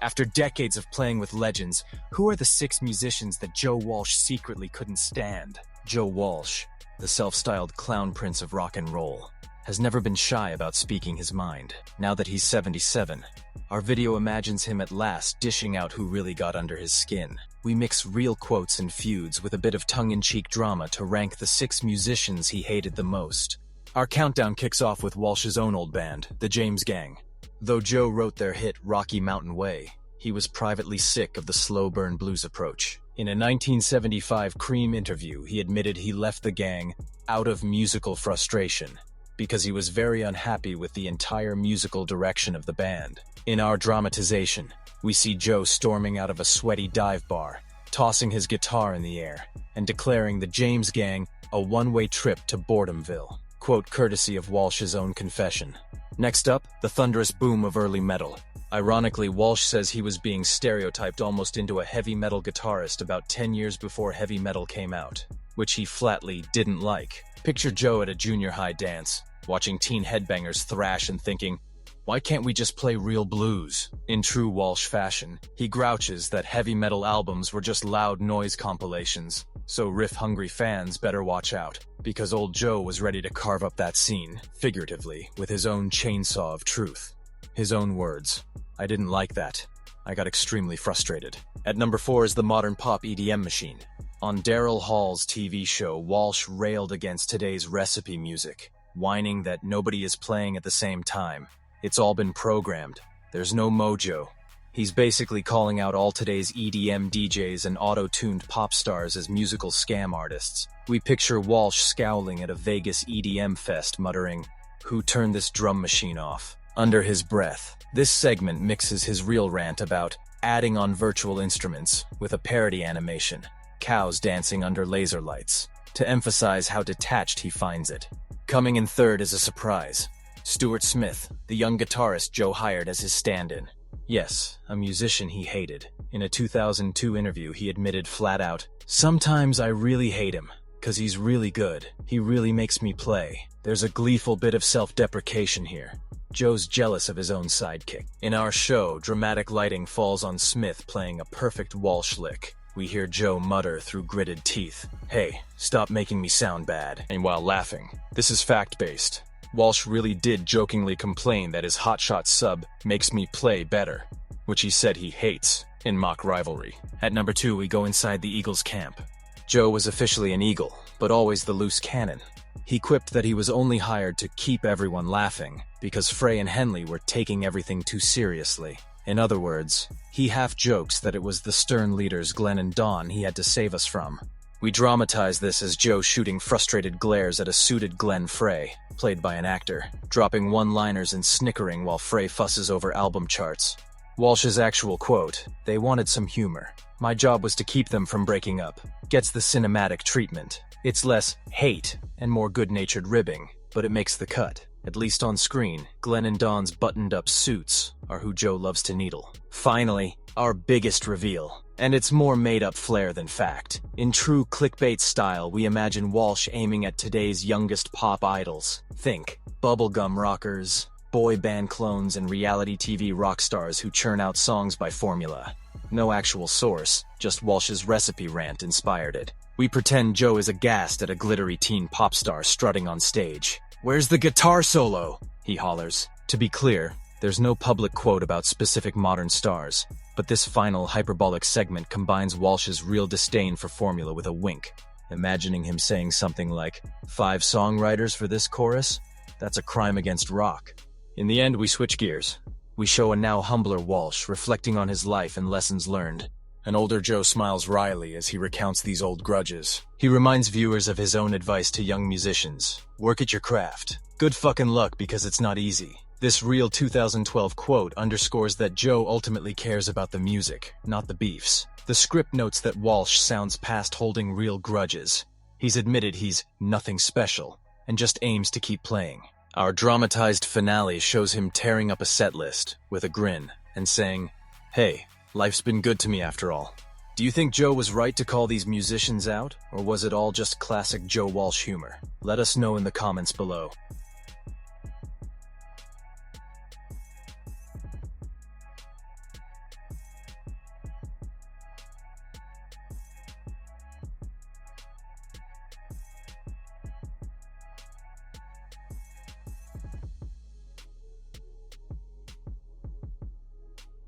After decades of playing with legends, who are the 6 musicians that Joe Walsh secretly couldn't stand? Joe Walsh, the self-styled clown prince of rock and roll, has never been shy about speaking his mind. Now that he's 77, our video imagines him at last dishing out who really got under his skin. We mix real quotes and feuds with a bit of tongue-in-cheek drama to rank the 6 musicians he hated the most. Our countdown kicks off with Walsh's own old band, the James Gang. Though Joe wrote their hit Rocky Mountain Way, he was privately sick of the slow burn blues approach. In a 1975 Cream interview, he admitted he left the gang out of musical frustration because he was very unhappy with the entire musical direction of the band. In our dramatization, we see Joe storming out of a sweaty dive bar, tossing his guitar in the air, and declaring the James Gang a one-way trip to Boredomville. Quote courtesy of Walsh's own confession. Next up, the thunderous boom of early metal. Ironically, Walsh says he was being stereotyped almost into a heavy metal guitarist about 10 years before heavy metal came out, which he flatly didn't like. Picture Joe at a junior high dance, watching teen headbangers thrash and thinking, why can't we just play real blues? In true Walsh fashion, he grouches that heavy metal albums were just loud noise compilations, so riff-hungry fans better watch out, because old Joe was ready to carve up that scene, figuratively, with his own chainsaw of truth. His own words. I didn't like that. I got extremely frustrated. At number 4 is the modern pop EDM machine. On Daryl Hall's TV show, Walsh railed against today's recipe music, whining that nobody is playing at the same time. It's all been programmed. There's no mojo. He's basically calling out all today's EDM DJs and auto-tuned pop stars as musical scam artists. We picture Walsh scowling at a Vegas EDM fest, muttering, "Who turned this drum machine off?" under his breath. This segment mixes his real rant about adding on virtual instruments with a parody animation, cows dancing under laser lights, to emphasize how detached he finds it. Coming in third is a surprise. Stuart Smith, the young guitarist Joe hired as his stand-in. Yes, a musician he hated. In a 2002 interview, he admitted flat out, "Sometimes I really hate him, 'cause he's really good. He really makes me play." There's a gleeful bit of self-deprecation here. Joe's jealous of his own sidekick. In our show, dramatic lighting falls on Smith playing a perfect Walsh lick. We hear Joe mutter through gritted teeth, "Hey, stop making me sound bad," and while laughing. This is fact-based. Walsh really did jokingly complain that his hotshot sub makes me play better, which he said he hates in mock rivalry. At number 2, we go inside the Eagles camp. Joe was officially an Eagle, but always the loose cannon. He quipped that he was only hired to keep everyone laughing, because Frey and Henley were taking everything too seriously. In other words, he half jokes that it was the stern leaders Glenn and Don he had to save us from. We dramatize this as Joe shooting frustrated glares at a suited Glenn Frey, played by an actor, dropping one-liners and snickering while Frey fusses over album charts. Walsh's actual quote, "They wanted some humor. My job was to keep them from breaking up," gets the cinematic treatment. It's less hate and more good-natured ribbing, but it makes the cut. At least on screen, Glenn and Don's buttoned-up suits are who Joe loves to needle. Finally, our biggest reveal. And it's more made-up flair than fact. In true clickbait style, we imagine Walsh aiming at today's youngest pop idols. Think bubblegum rockers, boy band clones, and reality TV rock stars who churn out songs by formula. No actual source, just Walsh's recipe rant inspired it. We pretend Joe is aghast at a glittery teen pop star strutting on stage. "Where's the guitar solo?" he hollers. To be clear, there's no public quote about specific modern stars, but this final hyperbolic segment combines Walsh's real disdain for formula with a wink, imagining him saying something like, "5 songwriters for this chorus? That's a crime against rock." In the end, we switch gears. We show a now humbler Walsh reflecting on his life and lessons learned. An older Joe smiles wryly as he recounts these old grudges. He reminds viewers of his own advice to young musicians. Work at your craft. Good fucking luck, because it's not easy. This real 2012 quote underscores that Joe ultimately cares about the music, not the beefs. The script notes that Walsh sounds past holding real grudges. He's admitted he's nothing special, and just aims to keep playing. Our dramatized finale shows him tearing up a set list, with a grin, and saying, "Hey, life's been good to me after all." Do you think Joe was right to call these musicians out, or was it all just classic Joe Walsh humor? Let us know in the comments below.